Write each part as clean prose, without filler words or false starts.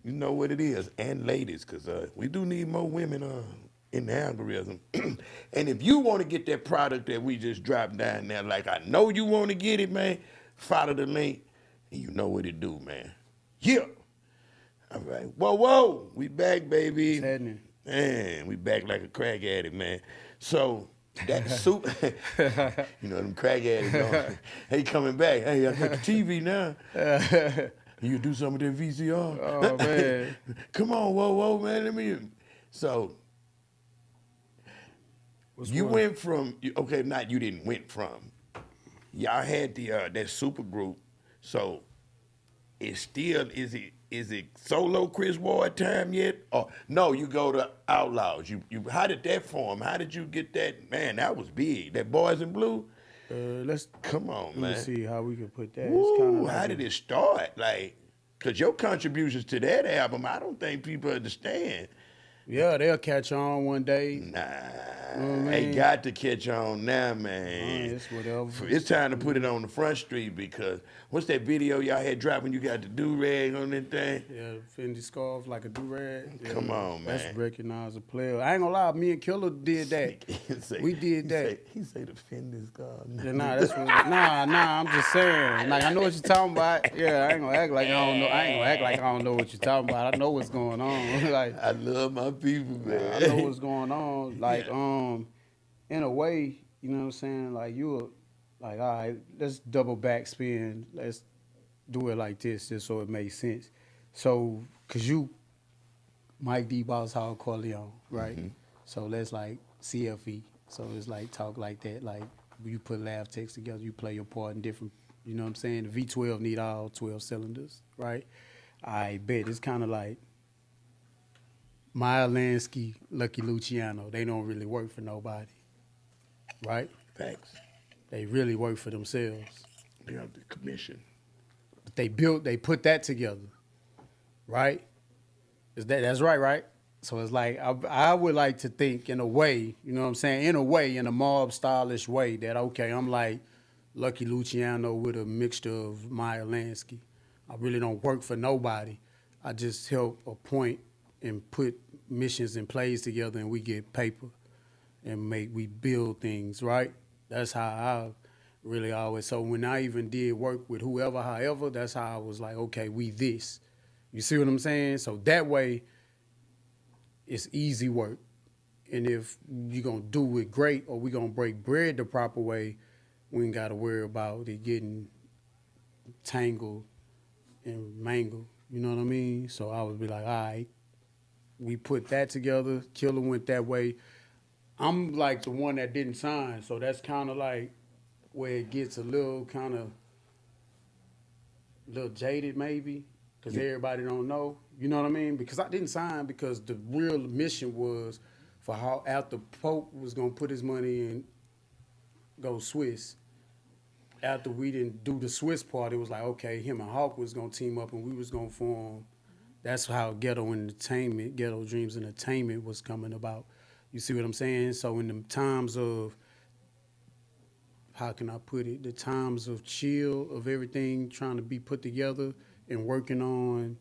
You know what it is, and ladies, because we do need more women in the algorithm. And if you want to get that product that we just dropped down there, like I know you want to get it, man, follow the link, and you know what it do, man. Yeah. All right. Whoa, whoa. We back, What's baby. happening? Man, we back like a crack addict, man. So that soup, you know, them crack addicts, they coming back. Hey, I got the TV now. You do some of that Oh VCR. man. Come on, whoa, whoa, man. Let me. So What's you what? went from okay, not you didn't went from. Y'all had the that super group. So it's still is it solo Chris Ward time yet? Or no, you go to Outlaws. You how did that form? How did you get that? Man, that was big. That Boys in Blue. Let's Come on, let me man. see how we can put that. It's kind of Woo, like how did it start? Like, cause your contributions to that album, I don't think people understand. yeah, they'll catch on one day. Nah, You know what I they mean? got to catch on now, man. It's whatever. It's time to put it on the front street because what's that video y'all had dropped when you got the do-rag on that thing? Yeah, Fendi scarf like a do-rag. Yeah, Come on, that's man. recognize a player. I ain't gonna lie, me and Killer did that. We did that. He say the Fender's God. Yeah, nah, that's what. Nah. I'm just saying. Like I know what you're talking about. Yeah, I ain't gonna act like I don't know. I ain't gonna act like I don't know what you're talking about. I know what's going on. Like I love my people, man. I know what's going on. Like in a way, you know what I'm saying. Like you, were, like all right, let's double back spin. Let's do it like this, just so it makes sense. So, cause you, Mike D. Boss Hog Corleone, right? Mm-hmm. So let's like CFE. So it's like talk like that. Like you put laugh text together, you play your part in different. You know what I'm saying? The V12 need all 12 cylinders, right? I bet it's kind of like Maya Lansky, Lucky Luciano. They don't really work for nobody, right? Thanks. They really work for themselves. They have the commission. But they put that together, right? That's right, right? So it's like I would like to think in a way, you know what I'm saying? In a way, in a mob stylish way, that okay, I'm like Lucky Luciano with a mixture of Maya Lansky. I really don't work for nobody. I just help appoint and put missions and plays together, and we get paper and we build things, right? That's how I really always. So when I even did work with whoever, however, that's how I was like, okay, we this. You see what I'm saying? So that way, it's easy work. And if you're going to do it great or we're going to break bread the proper way, we ain't got to worry about it getting tangled and mangled. You know what I mean? So I would be like, all right, we put that together. Killer went that way. I'm like the one that didn't sign. So that's kind of like where it gets a little kind of little jaded maybe because everybody don't know. You know what I mean? Because I didn't sign because the real mission was for how after Pope was going to put his money in, go Swiss. After we didn't do the Swiss part, it was like, okay, him and Hawk was going to team up and we was going to form. That's how Ghetto Dreams Entertainment was coming about. You see what I'm saying? So in the times of, how can I put it, the times of chill, of everything trying to be put together and working on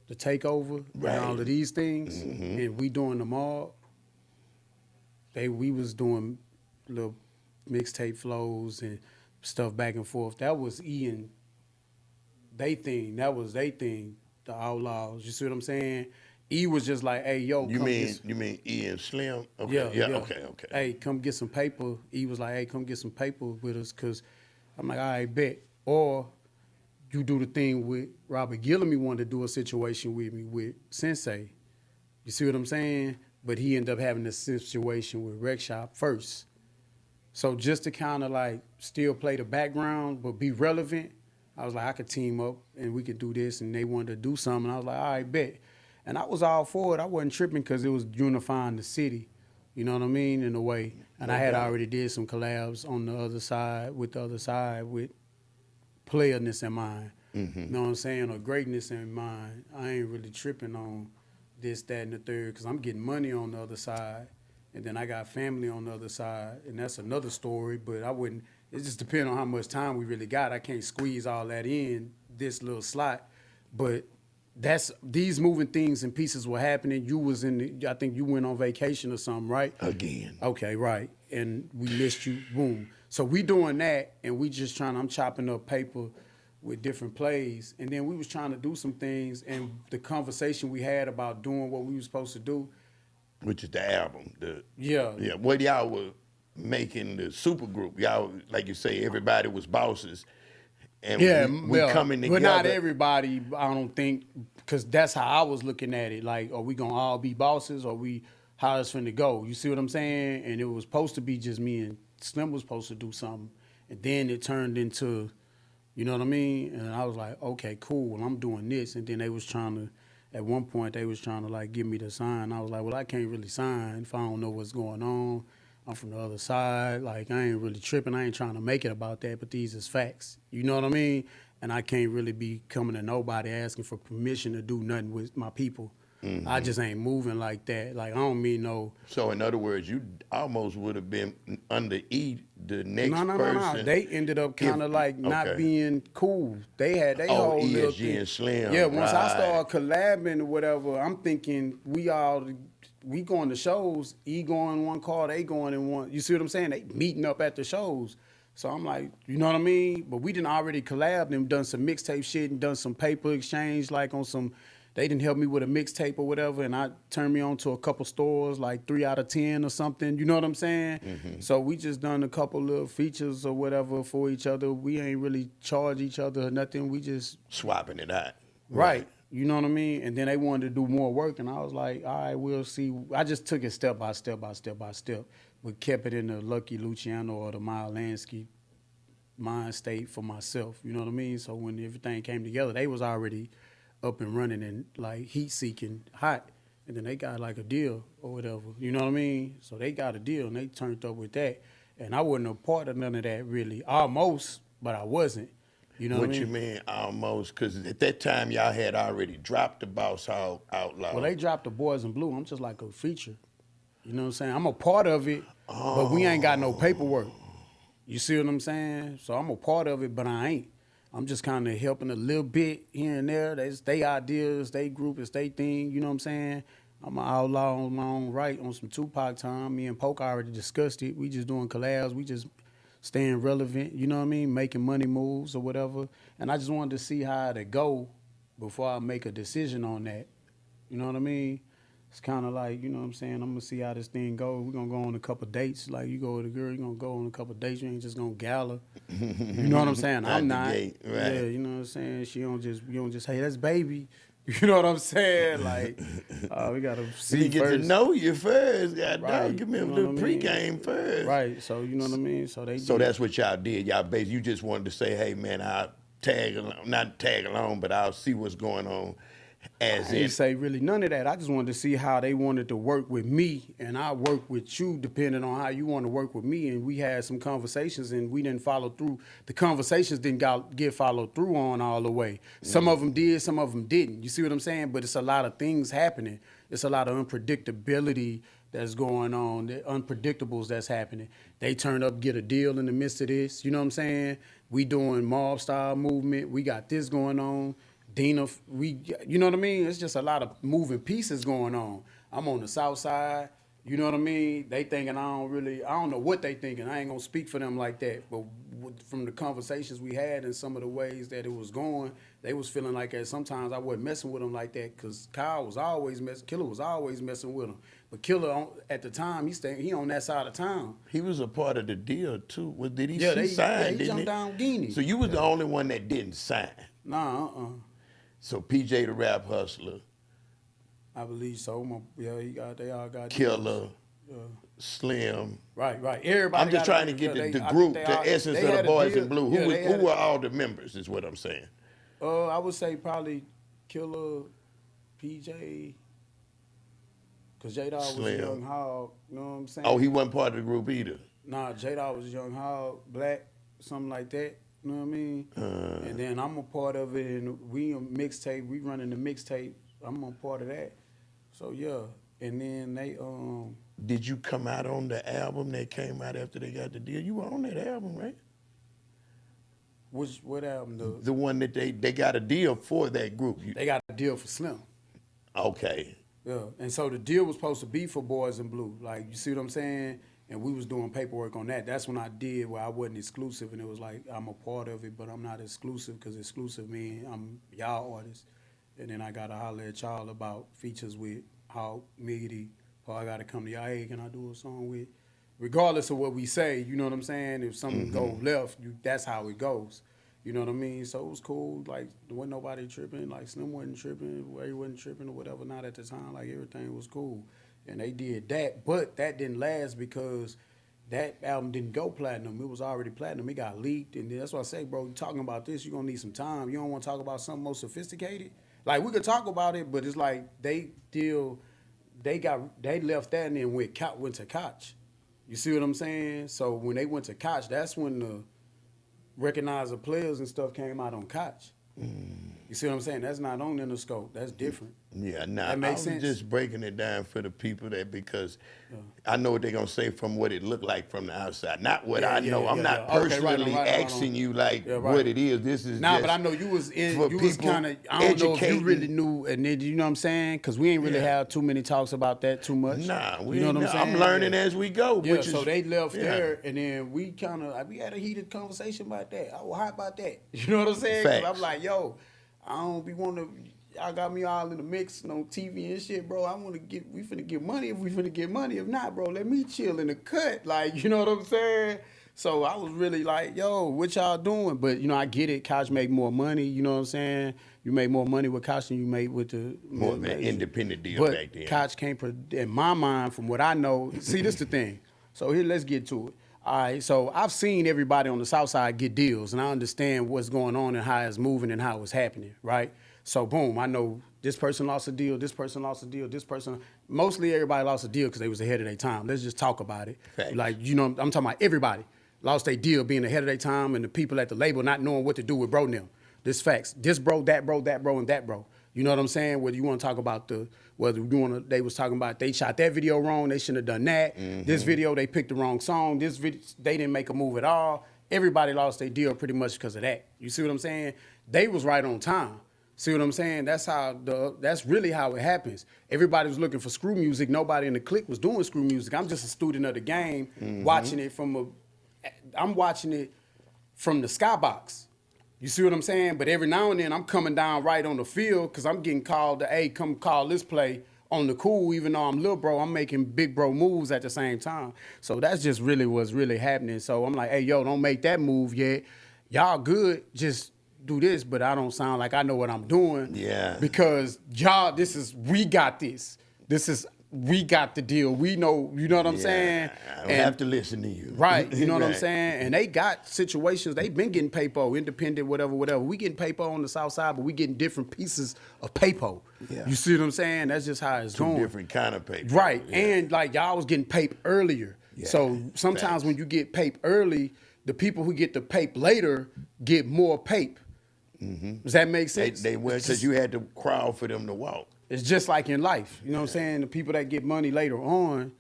the takeover Right. and all of these things, and we doing them all, we was doing little mixtape flows and stuff back and forth. That was Ian, they thing. That was they thing, the Outlaws. You see what I'm saying? E was just like, hey, yo, You come mean get you mean Ian Slim? Okay. yeah. Okay. Hey, come get some paper. E was like, hey, come get some paper with us, because I'm like, all right, bet. Or you do the thing with Robert Gillamy wanted to do a situation with me with Sensei. You see what I'm saying? But he ended up having a situation with Rec Shop first. So just to kind of like still play the background but be relevant, I was like, I could team up and we could do this, and they wanted to do something. I was like, all right, bet. And I was all for it. I wasn't tripping because it was unifying the city. You know what I mean? In a way. And I had already did some collabs on the other side with playerness in mind. You know what I'm saying? Or greatness in mind. I ain't really tripping on this, that, and the third, because I'm getting money on the other side. And then I got family on the other side. And that's another story, but I wouldn't, it just depends on how much time we really got. I can't squeeze all that in this little slot. But that's these moving things and pieces were happening. You was I think you went on vacation or something, right? Again. Okay, right. And we missed you. Boom. So we doing that, and we just I'm chopping up paper with different plays, and then we was trying to do some things, and the conversation we had about doing what we were supposed to do. Which is the album. Yeah. What y'all were making the super group. Y'all, like you say, everybody was bosses. And we coming together. But not everybody, I don't think, because that's how I was looking at it. Like, are we going to all be bosses, or how it's finna go? You see what I'm saying? And it was supposed to be just me, and Slim was supposed to do something. And then it turned into, you know what I mean? And I was like, okay, cool, I'm doing this. And then they was trying to, at one point, they was trying to, like, give me the sign. I was like, well, I can't really sign if I don't know what's going on. I'm from the other side. Like, I ain't really tripping. I ain't trying to make it about that, but these is facts. You know what I mean? And I can't really be coming to nobody asking for permission to do nothing with my people. Mm-hmm. I just ain't moving like that. Like, I don't mean no. So, in other words, you almost would have been under E, the next person. No. They ended up kind of not being cool. They had their whole little ESG thing. And Slim. Yeah, once I started collabing or whatever, I'm thinking we going to shows, E going in one car, they going in one. You see what I'm saying? They meeting up at the shows. So I'm like, you know what I mean? But we didn't already collab and done some mixtape shit and done some paper exchange, like on some, they didn't help me with a mixtape or whatever, and I turned me on to a couple stores, like 3 out of 10 or something, you know what I'm saying? Mm-hmm. So we just done a couple little features or whatever for each other. We ain't really charge each other or nothing. We just swapping it out. Right. You know what I mean? And then they wanted to do more work, and I was like, all right, we'll see. I just took it step by step by step by step. We kept it in the Lucky Luciano or the Mild Lansky mind state for myself. You know what I mean? So when everything came together, they was already up and running and like heat seeking hot. And then they got like a deal or whatever. You know what I mean? So they got a deal and they turned up with that. And I wasn't a part of none of that really. Almost, but I wasn't. You know what I mean? You mean almost? Because at that time, y'all had already dropped the Boss Hog Outlaw. Well, they dropped the Boys in Blue. I'm just like a feature. You know what I'm saying? I'm a part of it, but we ain't got no paperwork. You see what I'm saying? So I'm a part of it, but I ain't. I'm just kind of helping a little bit here and there. That's they ideas, they group, it's they thing. You know what I'm saying? I'm an outlaw on my own right on some Tupac time. Me and Polk already discussed it. We just doing collabs. We just staying relevant, you know what I mean? Making money moves or whatever. And I just wanted to see how it go before I make a decision on that. You know what I mean? It's kind of like, you know what I'm saying? I'm going to see how this thing goes. We're going to go on a couple dates. Like, you go with a girl, you're going to go on a couple dates. You ain't just going to gala. You know what I'm saying? I'm not. Gate, right. Yeah, you know what I'm saying? You don't just, hey, that's baby. You know what I'm saying? Like, we got to see you get first. to know you first. God right. dog, give me a little pregame first. Right, so you know what I mean? So that's what y'all did. Y'all basically, you just wanted to say, hey, man, I'll not tag along, but I'll see what's going on. I didn't say really none of that. I just wanted to see how they wanted to work with me, and I work with you depending on how you want to work with me. And we had some conversations, and we didn't follow through. The conversations didn't get followed through on all the way. Some of them did, some of them didn't. You see what I'm saying? But it's a lot of things happening. It's a lot of unpredictability that's going on, the unpredictables that's happening. They turn up, get a deal in the midst of this. You know what I'm saying? We doing mob style movement. We got this going on. Dina, you know what I mean? It's just a lot of moving pieces going on. I'm on the south side, you know what I mean? They thinking I don't know what they thinking. I ain't gonna speak for them like that. But from the conversations we had and some of the ways that it was going, they was feeling like that. Sometimes I wasn't messing with them like that because Kyle was always Killer was always messing with him. But Killer, at the time, he on that side of town. He was a part of the deal, too. Did he sign, didn't he? jumped down Guinea. So you was the only one that didn't sign? Nah, So PJ the Rap Hustler. I believe so. They all got Killer, Slim. Right. Everybody. I'm just trying to get the group, the essence of the Boys in Blue. Who were all the members? Is what I'm saying. I would say probably Killer, PJ, because J-Dawg was Young Hog. You know what I'm saying? Oh, he wasn't part of the group either. Nah, J-Dawg was Young Hog, Black, something like that. You know what I mean? And then I'm a part of it, and we mixtape. We running the mixtape. I'm a part of that. So yeah, and then they Did you come out on the album that came out after they got the deal? You were on that album, right? What album? The one that they got a deal for that group. They got a deal for Slim. Okay. Yeah, and so the deal was supposed to be for Boys in Blue. Like, you see what I'm saying? And we was doing paperwork on that. That's when I did where I wasn't exclusive, and it was like I'm a part of it, but I'm not exclusive because exclusive mean I'm y'all artist. And then I got to holler at y'all about features with Hawk, Miggity, or I got to come to y'all, hey, can I do a song with? Regardless of what we say, you know what I'm saying? If something go left, that's how it goes. You know what I mean? So it was cool. Like, there wasn't nobody tripping. Like, Slim wasn't tripping. Ray wasn't tripping or whatever. Not at the time. Like, everything was cool. And they did that. But that didn't last because that album didn't go platinum. It was already platinum. It got leaked. And that's why I say, bro, you talking about this, you're going to need some time. You don't want to talk about something more sophisticated. Like, we could talk about it, but it's like they left that and then went to Koch. You see what I'm saying? So when they went to Koch, that's when the recognizer players and stuff came out on Koch. You see what I'm saying? That's not on Interscope. That's different. Yeah, nah, That I makes was sense? just breaking it down for the people that because I know what they're gonna say from what it looked like from the outside, not what I know. I'm not personally asking you like what it is. This is nah, just but I know you was in. for You was people kind of. I don't know if you educating. really knew, and then, you know what I'm saying? Because we ain't really have too many talks about that too much. Nah, you know what I'm saying? I'm learning as we go. Yeah, which so is, they left there, and then we had a heated conversation about that. I was hot about that. You know what I'm saying? 'Cause Facts. I'm like, yo, I don't be wanting to. Y'all got me all in the mix and on TV and shit, bro. We finna get money if we finna get money. If not, bro, let me chill in the cut. Like, you know what I'm saying? So I was really like, yo, what y'all doing? But, you know, I get it. Koch make more money, you know what I'm saying? You make more money with Koch than you make with the... more of an independent deal but back then. Koch can't, in my mind, from what I know, see, this the thing. So here, let's get to it. All right, so I've seen everybody on the South Side get deals, and I understand what's going on and how it's moving and how it's happening, right? So boom, I know this person lost a deal, this person lost a deal, this person. Mostly everybody lost a deal because they was ahead of their time. Let's just talk about it. Facts. Like, you know, I'm talking about everybody lost their deal being ahead of their time, and the people at the label not knowing what to do with bro and them. This facts. This bro, that bro, that bro, and that bro. You know what I'm saying? Whether you want to talk about they was talking about they shot that video wrong, they shouldn't have done that. This video, they picked the wrong song. This video, they didn't make a move at all. Everybody lost their deal pretty much because of that. You see what I'm saying? They was right on time. See what I'm saying? That's really how it happens. Everybody was looking for screw music. Nobody in the clique was doing screw music. I'm just a student of the game, watching it I'm watching it from the skybox. You see what I'm saying? But every now and then I'm coming down right on the field because I'm getting called to, hey, come call this play on the cool, even though I'm little bro, I'm making big bro moves at the same time. So that's just really what's really happening. So I'm like, hey, yo, don't make that move yet. Y'all good, just do this, but I don't sound like I know what I'm doing. Yeah. Because y'all, we got this. We got the deal. We know, you know what I'm saying? I don't have to listen to you. Right, you know what I'm Right. saying? And they got situations, they've been getting paper, independent, whatever. We getting paper on the South Side, but we getting different pieces of paper. Yeah. You see what I'm saying? That's just how it's Two going. different kind of paper. Right, Yeah. and like y'all was getting paper earlier. Yeah, So sometimes facts. when you get paper early, the people who get the paper later get more paper. Does that make sense? They went because you had to crawl for them to walk. It's just like in life. You know what I'm saying? The people that get money later on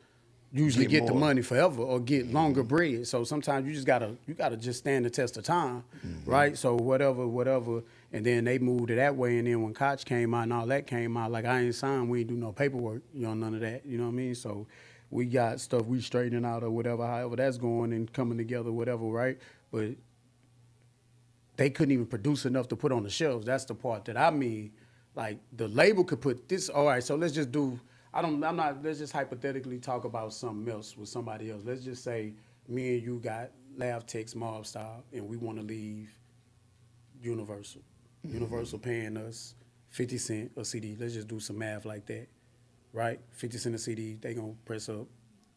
usually Get get the more. money forever or get longer bread. So sometimes you gotta just stand the test of time, right? So whatever. And then they moved it that way. And then when Koch came out and all that came out, like I ain't signed, we ain't do no paperwork, none of that. You know what I mean? So we got stuff we straightening out or whatever, however that's going and coming together, whatever, right? But they couldn't even produce enough to put on the shelves. That's the part that I mean. Like the label could put this. All right, so let's just do. Let's just hypothetically talk about something else with somebody else. Let's just say me and you got Lav Tex Mob Style, and we want to leave Universal. Universal paying us 50 cents a CD. Let's just do some math like that, right? 50 cents a CD. They gonna press up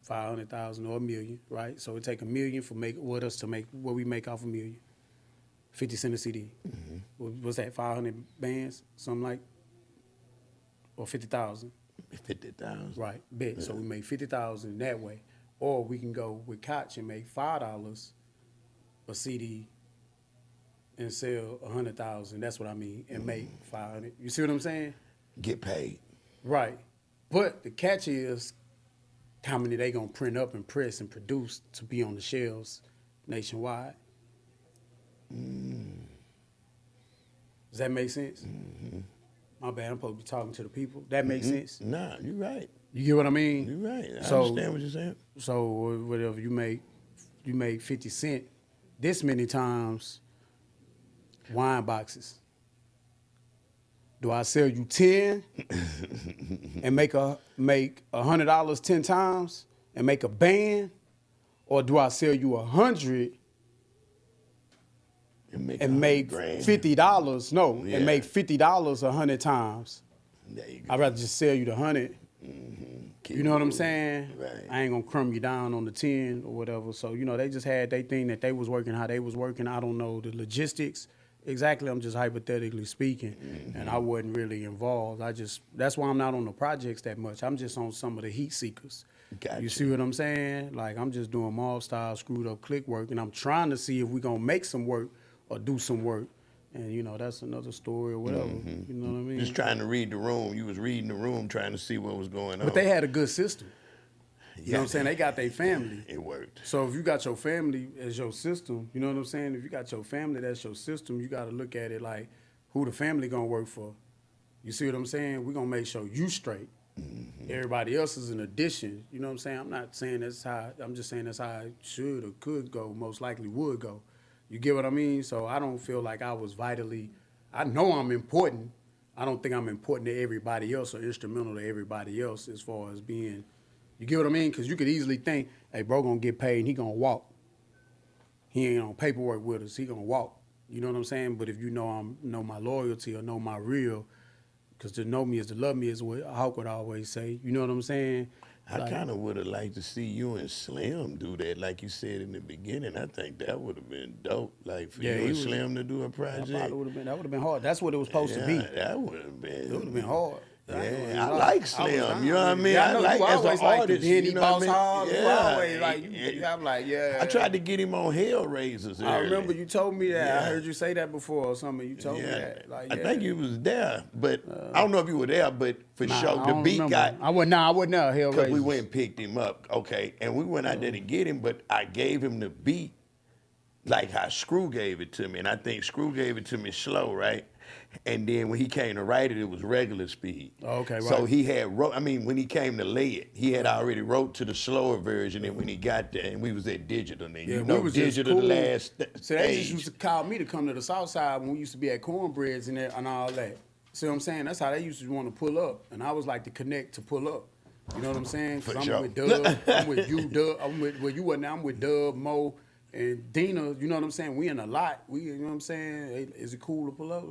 500,000 or $1 million, right? So it take $1 million to make what we make off $1 million. 50 cents a CD. What's that, 500 bands? Something like, or 50,000? 50,000. Right, bet. Yeah. So we make 50,000 that way. Or we can go with Koch and make $5 a CD and sell 100,000. That's what I mean, and make 500. You see what I'm saying? Get paid. Right. But the catch is how many they gonna print up and press and produce to be on the shelves nationwide. Does that make sense? My bad, I'm supposed to be talking to the people. That makes sense. Nah, you're right. You get what I mean? You're right. I So- understand what you're saying. So whatever you make 50 cent this many times wine boxes. Do I sell you 10 and make $100 10 times and make a band, or do I sell you 100 and make $50? No, Yeah. and make $50 100 times. There you go. I'd rather just sell you the 100. Keep You know what I'm moving. saying? Right. I ain't gonna crumb you down on the 10 or whatever. So, they just had their thing that they was working, how they was working. I don't know the logistics exactly. I'm just hypothetically speaking. And I wasn't really involved. That's why I'm not on the projects that much. I'm just on some of the heat seekers. Gotcha. You see what I'm saying? Like, I'm just doing mob style, screwed up click work, and I'm trying to see if we gonna make some work or do some work. And, that's another story or whatever. You know what I mean? Just trying to read the room. You was reading the room, trying to see what was going on. But they had a good system. You know what I'm saying? They got their family. It worked. So if you got your family as your system, you know what I'm saying? If you got your family that's your system, you got to look at it like who the family going to work for. You see what I'm saying? We're going to make sure you straight. Everybody else is an addition. You know what I'm saying? I'm not saying I'm just saying that's how it should or could go, most likely would go. You get what I mean? So I don't feel like I was I know I'm important. I don't think I'm important to everybody else or instrumental to everybody else as far as being, you get what I mean? Because you could easily think, hey, bro gonna get paid and he gonna walk. He ain't on paperwork with us, he gonna walk. You know what I'm saying? But if you know my loyalty or know my real, because to know me is to love me is what Hawk would always say. You know what I'm saying? I kind of would have liked to see you and Slim do that, like you said in the beginning. I think that would have been dope, like for you and Slim to do a project. That would have been hard. That's what it was supposed to be. That would have been. It would have been hard. Yeah, I like Slim. You know what I mean? Yeah, I like as an artist. You know what I mean? Yeah. I'm like, yeah. I tried to get him on Hellraisers. I early. remember you told me that. Yeah. I heard you say that before or something. You told me that. I think you was there, but I don't know if you were there. But for sure, the beat got. I wasn't there. Hellraisers. Because we went and picked him up, okay, and we went out there to get him, but I gave him the beat like how Screw gave it to me, and I think Screw gave it to me slow, right? And then when he came to write it, it was regular speed. Okay, right. So he had wrote. I mean, when he came to lay it, he had already wrote to the slower version. And when he got there, and we was at digital, and Yeah, we was just digital cool. the last So they just stage. used to call me to come to the South Side when we used to be at Cornbreads and all that. See what I'm saying? That's how they used to want to pull up, and I was like to connect to pull up. You know what I'm saying? Because I'm with Dub, I'm with you, Dub. I'm with you wasn't. I'm with Dub, Mo, and Dina. You know what I'm saying? We in a lot. You know what I'm saying? Hey, is it cool to pull up?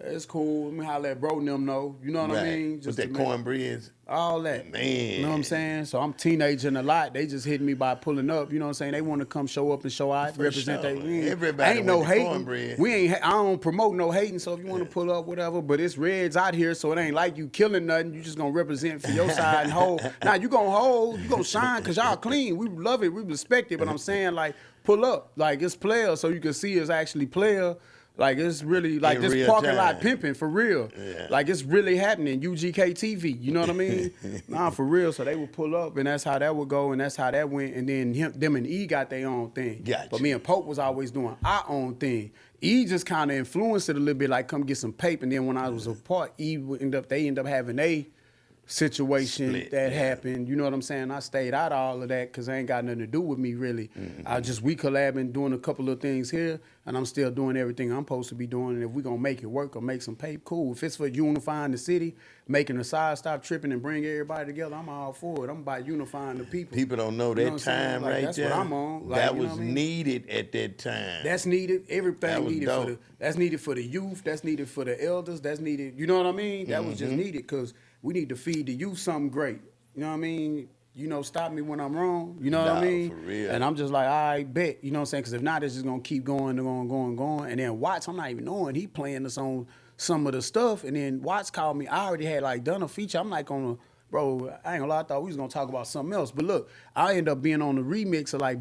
It's cool. Let me holler at bro and them know. You know what I mean? Just with that cornbread. All that. Man. You know what I'm saying? So I'm teenaging a lot. They just hitting me by pulling up. You know what I'm saying? They want to come show up and show out, For represent sure. their Everybody ain't no with the hating. cornbread. I don't promote no hating, so if you want to pull up, whatever. But it's Reds out here, so it ain't like you killing nothing. You just gonna represent for your side and hold. Now you gonna hold, you gonna shine because y'all clean. We love it, we respect it. But I'm saying like pull up. Like it's player, so you can see it's actually player. Like it's really like In this real parking time. lot pimping for real. Yeah. Like it's really happening. UGK TV, you know what I mean? Nah, for real. So they would pull up, and that's how that would go, and that's how that went. And then them and E got their own thing. Gotcha. But me and Pope was always doing our own thing. E just kind of influenced it a little bit, like come get some paper. And then when I was apart, E would they end up having a situation Split, that yeah. happened. You know what I'm saying? I stayed out of all of that because it ain't got nothing to do with me really. We collabing, doing a couple of things here, and I'm still doing everything I'm supposed to be doing. And if we gonna make it work or make some pay, cool. If it's for unifying the city, making the side stop tripping and bring everybody together, I'm all for it. I'm about unifying the people. People don't know that You know what I'm saying? time Like, right that's there. what I'm on. Like, that you know was what I mean? needed at that time. That's needed. That Everything was needed dope. that's needed for the youth. That's needed for the elders. That's needed. You know what I mean? That was just needed because we need to feed the youth something great. You know what I mean? Stop me when I'm wrong. You know what I mean? For real. And I'm just like, I bet. You know what I'm saying? Because if not, it's just gonna keep going. And then Watts, I'm not even knowing he playing us on some of the stuff. And then Watts called me. I already had like done a feature. I'm like on a. Bro, I ain't gonna lie, I thought we was gonna talk about something else. But look, I end up being on the remix of like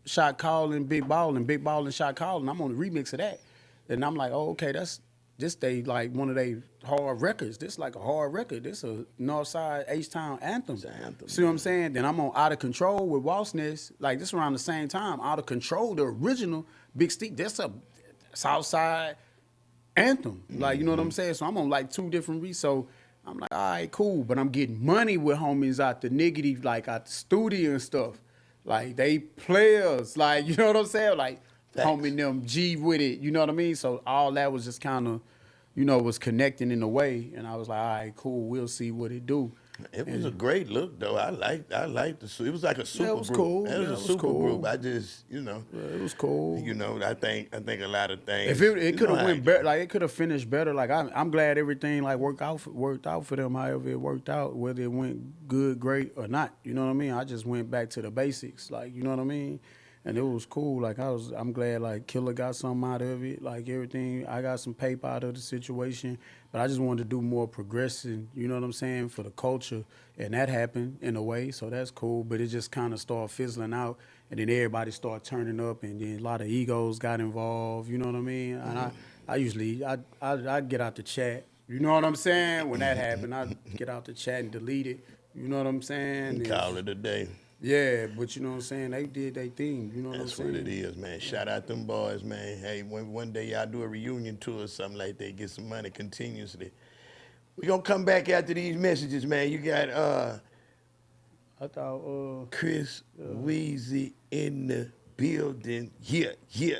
Shot Calling, Big Ballin', Shot Calling. I'm on the remix of that. And I'm like, oh, okay, this they like one of they hard records. This like a hard record. This a Northside H-Town anthem. It's an anthem, See what I'm saying? Then I'm on Out of Control with Walsness. Like this around the same time. Out of Control, the original Big Steep. That's a Southside Anthem. Like, you know what I'm saying? So I'm on like 2 different reads. So I'm like, all right, cool. But I'm getting money with homies out the niggity, like out the studio and stuff. Like they players, like, you know what I'm saying? Like Facts. homie them G with it, you know what I mean? So all that was just kind of, was connecting in a way. And I was like, all right, cool, we'll see what it do. It was a great look though. I liked it was like a super Yeah, it was group. cool. It was Yeah, a it was super cool. group. I just, Yeah, it was cool. I think a lot of things. If it could have how went it better, go. like it could have finished better. Like I'm glad everything like worked out for them. However it worked out, whether it went good, great or not. You know what I mean? I just went back to the basics. Like you know what I mean? And it was cool. Like I'm glad like Killer got something out of it. Like everything, I got some paper out of the situation. But I just wanted to do more progressing. You know what I'm saying for the culture, and that happened in a way. So that's cool. But it just kind of started fizzling out. And then everybody started turning up, and then a lot of egos got involved. You know what I mean? And I usually I'd get out the chat. You know what I'm saying? When that happened, I'd get out the chat and delete it. You know what I'm saying? And call it a day. Yeah, but you know what I'm saying? They did their thing. You know what I'm That's saying? what it is, man. Shout out them boys, man. Hey, one day y'all do a reunion tour or something like that, get some money continuously. We gonna come back after these messages, man. You got I thought Chris Weezy in the building. Yeah, yeah.